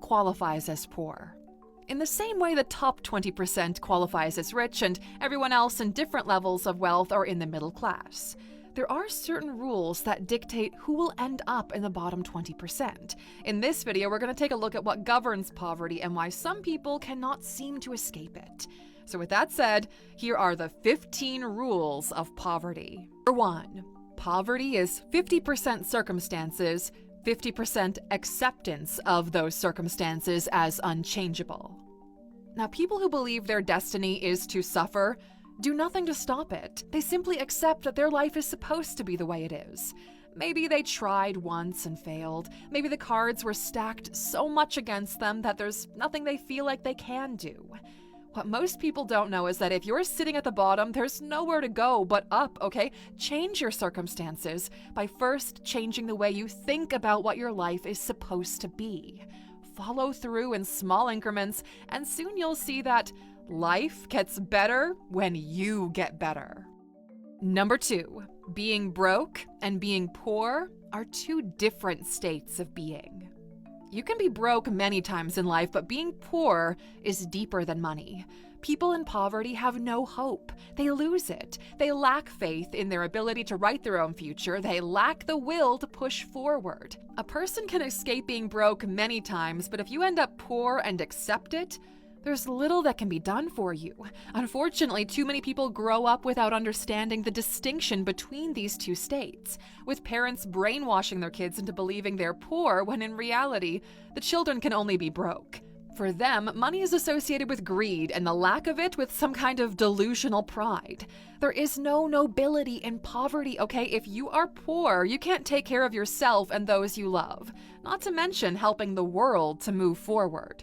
qualifies as poor. In the same way the top 20% qualifies as rich and everyone else in different levels of wealth are in the middle class, there are certain rules that dictate who will end up in the bottom 20%. In this video, we're going to take a look at what governs poverty and why some people cannot seem to escape it. So with that said, here are the 15 rules of poverty. Number 1. Poverty is 50% circumstances, 50% acceptance of those circumstances as unchangeable. Now, people who believe their destiny is to suffer do nothing to stop it. They simply accept that their life is supposed to be the way it is. Maybe they tried once and failed. Maybe the cards were stacked so much against them that there's nothing they feel like they can do. What most people don't know is that if you're sitting at the bottom, there's nowhere to go but up, okay? Change your circumstances by first changing the way you think about what your life is supposed to be. Follow through in small increments, and soon you'll see that life gets better when you get better. Number 2, being broke and being poor are two different states of being. You can be broke many times in life, but being poor is deeper than money. People in poverty have no hope. They lose it. They lack faith in their ability to write their own future. They lack the will to push forward. A person can escape being broke many times, but if you end up poor and accept it, there's little that can be done for you. Unfortunately, too many people grow up without understanding the distinction between these two states, with parents brainwashing their kids into believing they're poor when in reality, the children can only be broke. For them, money is associated with greed and the lack of it with some kind of delusional pride. There is no nobility in poverty, okay? If you are poor, you can't take care of yourself and those you love, not to mention helping the world to move forward.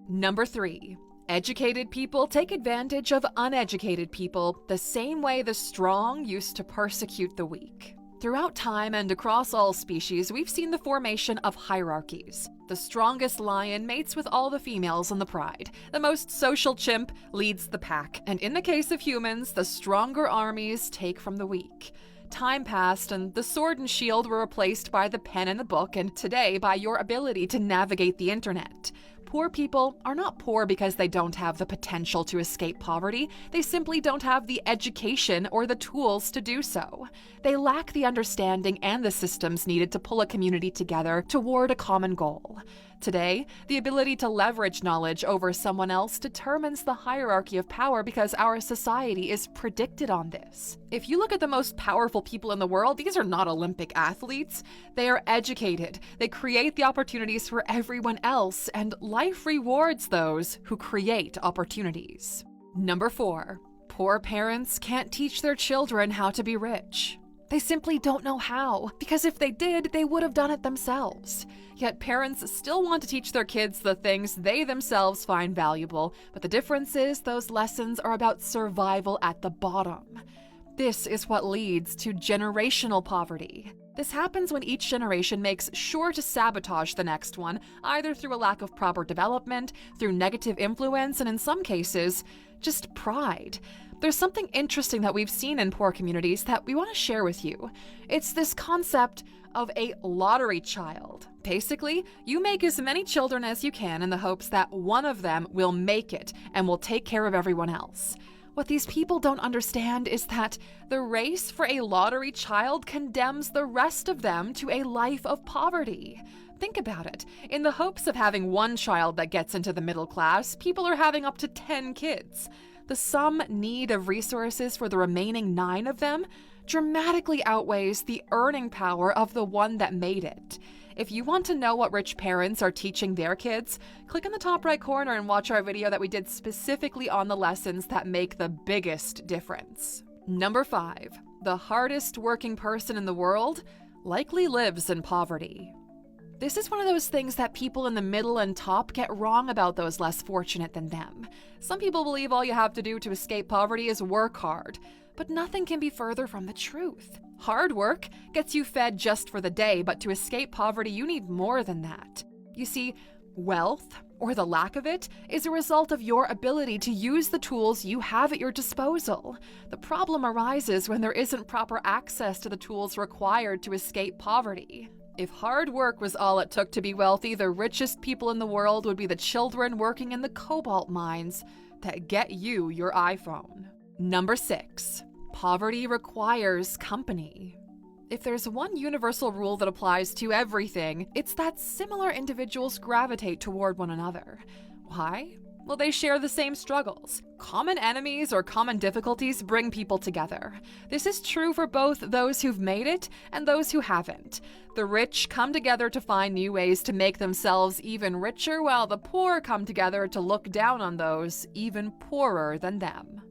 Number 3. Educated people take advantage of uneducated people the same way the strong used to persecute the weak. Throughout time and across all species, we've seen the formation of hierarchies. The strongest lion mates with all the females in the pride. The most social chimp leads the pack. And in the case of humans, the stronger armies take from the weak. Time passed and the sword and shield were replaced by the pen and the book, and today by your ability to navigate the internet. Poor people are not poor because they don't have the potential to escape poverty. They simply don't have the education or the tools to do so. They lack the understanding and the systems needed to pull a community together toward a common goal. Today, the ability to leverage knowledge over someone else determines the hierarchy of power because our society is predicted on this. If you look at the most powerful people in the world, these are not Olympic athletes. They are educated. They create the opportunities for everyone else, and life rewards those who create opportunities. Number 4, poor parents can't teach their children how to be rich. They simply don't know how, because if they did, they would have done it themselves. Yet parents still want to teach their kids the things they themselves find valuable, but the difference is those lessons are about survival at the bottom. This is what leads to generational poverty. This happens when each generation makes sure to sabotage the next one, either through a lack of proper development, through negative influence, and in some cases, just pride. There's something interesting that we've seen in poor communities that we want to share with you. It's this concept of a lottery child. Basically, you make as many children as you can in the hopes that one of them will make it and will take care of everyone else. What these people don't understand is that the race for a lottery child condemns the rest of them to a life of poverty. Think about it. In the hopes of having one child that gets into the middle class, people are having up to 10 kids. The sum need of resources for the remaining 9 of them dramatically outweighs the earning power of the one that made it. If you want to know what rich parents are teaching their kids, click in the top right corner and watch our video that we did specifically on the lessons that make the biggest difference. Number 5, the hardest working person in the world likely lives in poverty. This is one of those things that people in the middle and top get wrong about those less fortunate than them. Some people believe all you have to do to escape poverty is work hard, but nothing can be further from the truth. Hard work gets you fed just for the day, but to escape poverty, you need more than that. You see, wealth, or the lack of it, is a result of your ability to use the tools you have at your disposal. The problem arises when there isn't proper access to the tools required to escape poverty. If hard work was all it took to be wealthy, the richest people in the world would be the children working in the cobalt mines that get you your iPhone. Number 6, poverty requires company. If there's one universal rule that applies to everything, it's that similar individuals gravitate toward one another. Why? Well, they share the same struggles. Common enemies or common difficulties bring people together. This is true for both those who've made it and those who haven't. The rich come together to find new ways to make themselves even richer, while the poor come together to look down on those even poorer than them.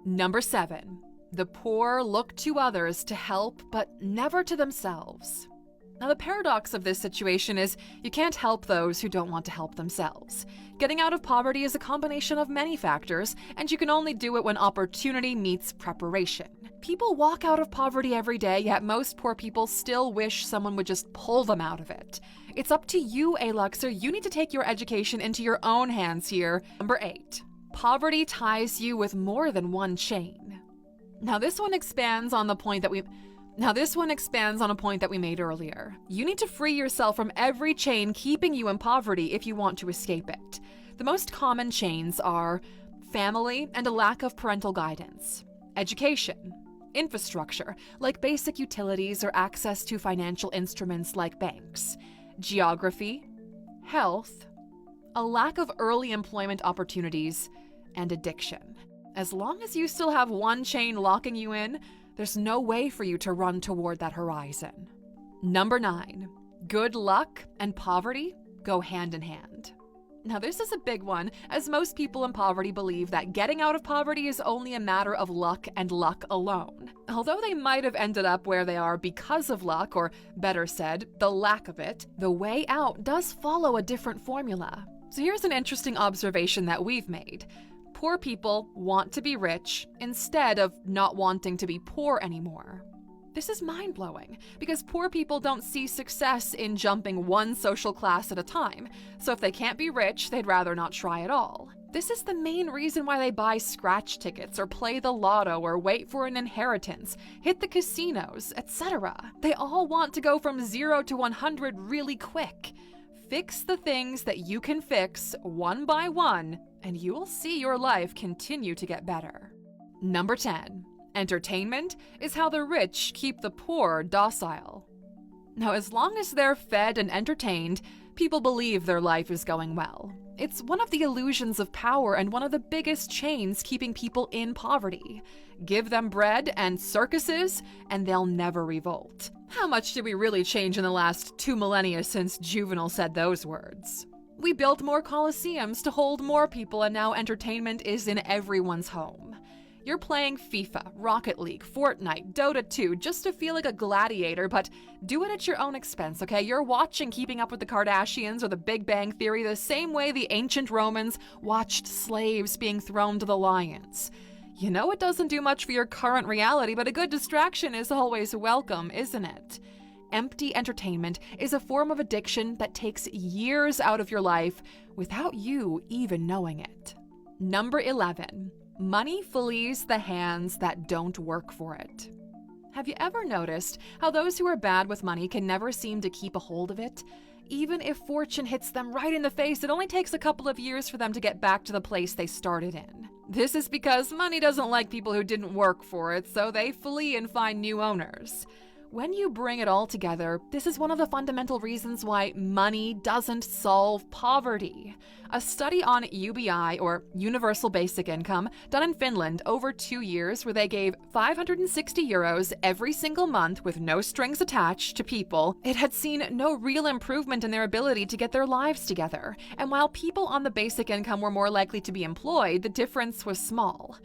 Number 7, the poor look to others to help, but never to themselves. Now, the paradox of this situation is you can't help those who don't want to help themselves. Getting out of poverty is a combination of many factors, and you can only do it when opportunity meets preparation. People walk out of poverty every day, yet most poor people still wish someone would just pull them out of it. It's up to you, Aluxer. You need to take your education into your own hands here. Number 8, poverty ties you with more than one chain. Now, this one expands on a point that we made earlier. You need to free yourself from every chain keeping you in poverty if you want to escape it. The most common chains are family and a lack of parental guidance, education, infrastructure, like basic utilities or access to financial instruments like banks, geography, health, a lack of early employment opportunities, and addiction. As long as you still have one chain locking you in, there's no way for you to run toward that horizon. Number 9, good luck and poverty go hand in hand. Now, this is a big one, as most people in poverty believe that getting out of poverty is only a matter of luck and luck alone. Although they might have ended up where they are because of luck, or better said, the lack of it, the way out does follow a different formula. So here's an interesting observation that we've made. Poor people want to be rich instead of not wanting to be poor anymore. This is mind-blowing because poor people don't see success in jumping one social class at a time. So if they can't be rich, they'd rather not try at all. This is the main reason why they buy scratch tickets or play the lotto or wait for an inheritance, hit the casinos, etc. They all want to go from 0 to 100 really quick. Fix the things that you can fix one by one, and you will see your life continue to get better. Number 10, entertainment is how the rich keep the poor docile. Now, as long as they're fed and entertained, people believe their life is going well. It's one of the illusions of power and one of the biggest chains keeping people in poverty. Give them bread and circuses, and they'll never revolt. How much did we really change in the last 2 millennia since Juvenal said those words? We built more coliseums to hold more people, and now entertainment is in everyone's home. You're playing FIFA, Rocket League, Fortnite, Dota 2 just to feel like a gladiator, but do it at your own expense, okay? You're watching Keeping Up with the Kardashians or The Big Bang Theory the same way the ancient Romans watched slaves being thrown to the lions. You know it doesn't do much for your current reality, but a good distraction is always welcome, isn't it? Empty entertainment is a form of addiction that takes years out of your life without you even knowing it. Number 11. Money flees the hands that don't work for it. Have you ever noticed how those who are bad with money can never seem to keep a hold of it? Even if fortune hits them right in the face, it only takes a couple of years for them to get back to the place they started in. This is because money doesn't like people who didn't work for it, so they flee and find new owners. When you bring it all together, this is one of the fundamental reasons why money doesn't solve poverty. A study on UBI, or Universal Basic Income, done in Finland over 2 years, where they gave €560 every single month with no strings attached to people, it had seen no real improvement in their ability to get their lives together. And while people on the basic income were more likely to be employed, the difference was small.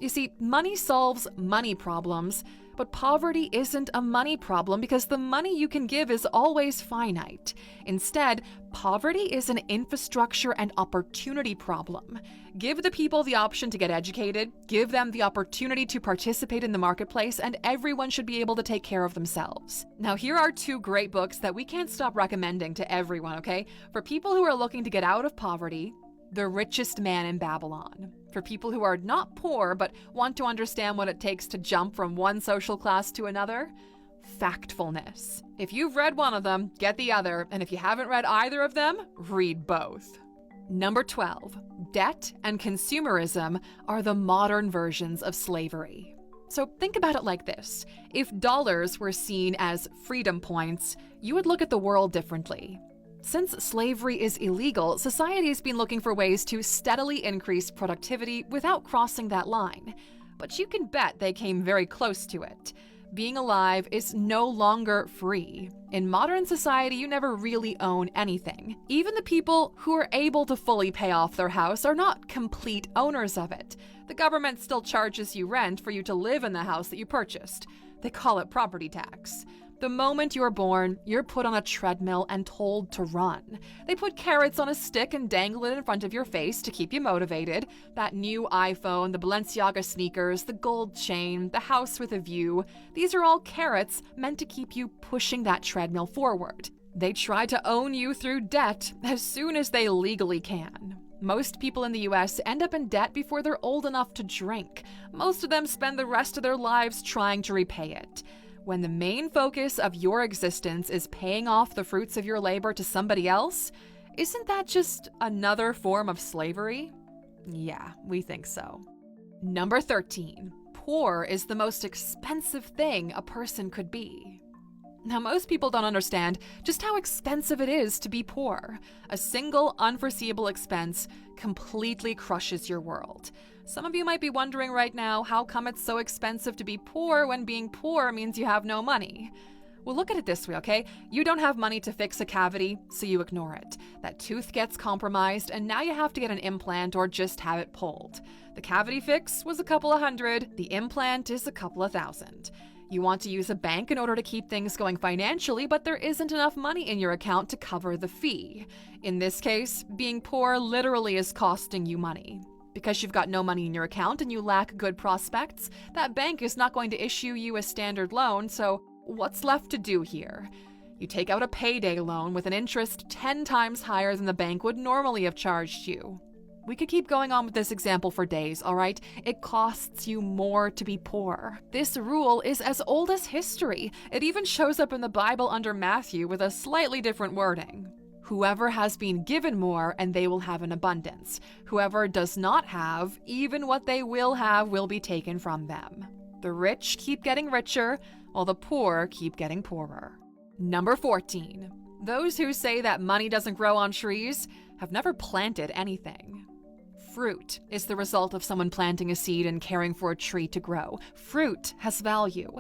You see, money solves money problems, but poverty isn't a money problem because the money you can give is always finite. Instead, poverty is an infrastructure and opportunity problem. Give the people the option to get educated, give them the opportunity to participate in the marketplace, and everyone should be able to take care of themselves. Now, here are 2 great books that we can't stop recommending to everyone, okay? For people who are looking to get out of poverty, The Richest Man in Babylon. For people who are not poor but want to understand what it takes to jump from one social class to another, factfulness. If you've read one of them, get the other, and if you haven't read either of them, read both. Number 12, debt and consumerism are the modern versions of slavery. So think about it like this. If dollars were seen as freedom points, you would look at the world differently. Since slavery is illegal, society has been looking for ways to steadily increase productivity without crossing that line. But you can bet they came very close to it. Being alive is no longer free. In modern society, you never really own anything. Even the people who are able to fully pay off their house are not complete owners of it. The government still charges you rent for you to live in the house that you purchased. They call it property tax. The moment you're born, you're put on a treadmill and told to run. They put carrots on a stick and dangle it in front of your face to keep you motivated. That new iPhone, the Balenciaga sneakers, the gold chain, the house with a view. These are all carrots meant to keep you pushing that treadmill forward. They try to own you through debt as soon as they legally can. Most people in the US end up in debt before they're old enough to drink. Most of them spend the rest of their lives trying to repay it. When the main focus of your existence is paying off the fruits of your labor to somebody else, isn't that just another form of slavery? Yeah, we think so. Number 13, poor is the most expensive thing a person could be. Now, most people don't understand just how expensive it is to be poor. A single unforeseeable expense completely crushes your world. Some of you might be wondering right now, how come it's so expensive to be poor when being poor means you have no money? Well, look at it this way, okay? You don't have money to fix a cavity, so you ignore it. That tooth gets compromised, and now you have to get an implant or just have it pulled. The cavity fix was a couple of $100, the implant is a couple of $1,000. You want to use a bank in order to keep things going financially, but there isn't enough money in your account to cover the fee. In this case, being poor literally is costing you money. Because you've got no money in your account and you lack good prospects, that bank is not going to issue you a standard loan, so what's left to do here? You take out a payday loan with an interest 10 times higher than the bank would normally have charged you. We could keep going on with this example for days, all right? It costs you more to be poor. This rule is as old as history. It even shows up in the Bible under Matthew with a slightly different wording. Whoever has been given more, and they will have an abundance. Whoever does not have, even what they will have will be taken from them. The rich keep getting richer, while the poor keep getting poorer. Number 14. Those who say that money doesn't grow on trees have never planted anything. Fruit is the result of someone planting a seed and caring for a tree to grow. Fruit has value.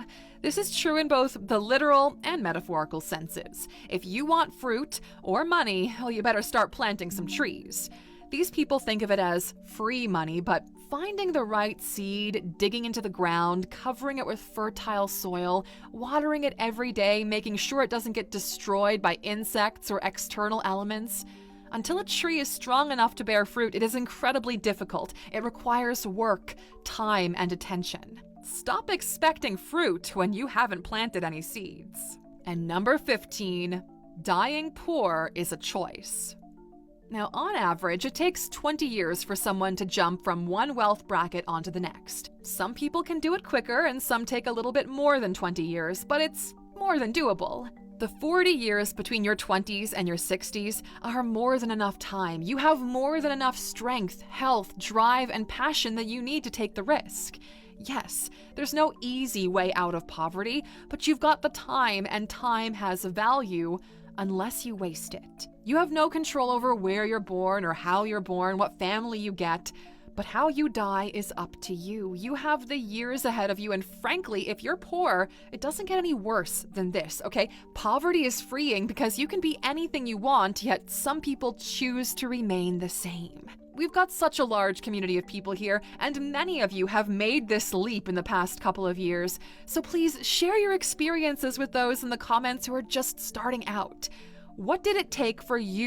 This is true in both the literal and metaphorical senses. If you want fruit or money, well, you better start planting some trees. These people think of it as free money, but finding the right seed, digging into the ground, covering it with fertile soil, watering it every day, making sure it doesn't get destroyed by insects or external elements. Until a tree is strong enough to bear fruit, it is incredibly difficult. It requires work, time, and attention. Stop expecting fruit when you haven't planted any seeds. And number 15, dying poor is a choice. Now, on average, it takes 20 years for someone to jump from one wealth bracket onto the next. Some people can do it quicker, and some take a little bit more than 20 years, but it's more than doable. The 40 years between your 20s and your 60s are more than enough time. You have more than enough strength, health, drive, and passion that you need to take the risk. Yes, there's no easy way out of poverty, but you've got the time, and time has value unless you waste it. You have no control over where you're born or how you're born, what family you get, but how you die is up to you. You have the years ahead of you, and frankly, if you're poor, it doesn't get any worse than this, okay? Poverty is freeing because you can be anything you want, yet some people choose to remain the same. We've got such a large community of people here, and many of you have made this leap in the past couple of years. So please share your experiences with those in the comments who are just starting out. What did it take for you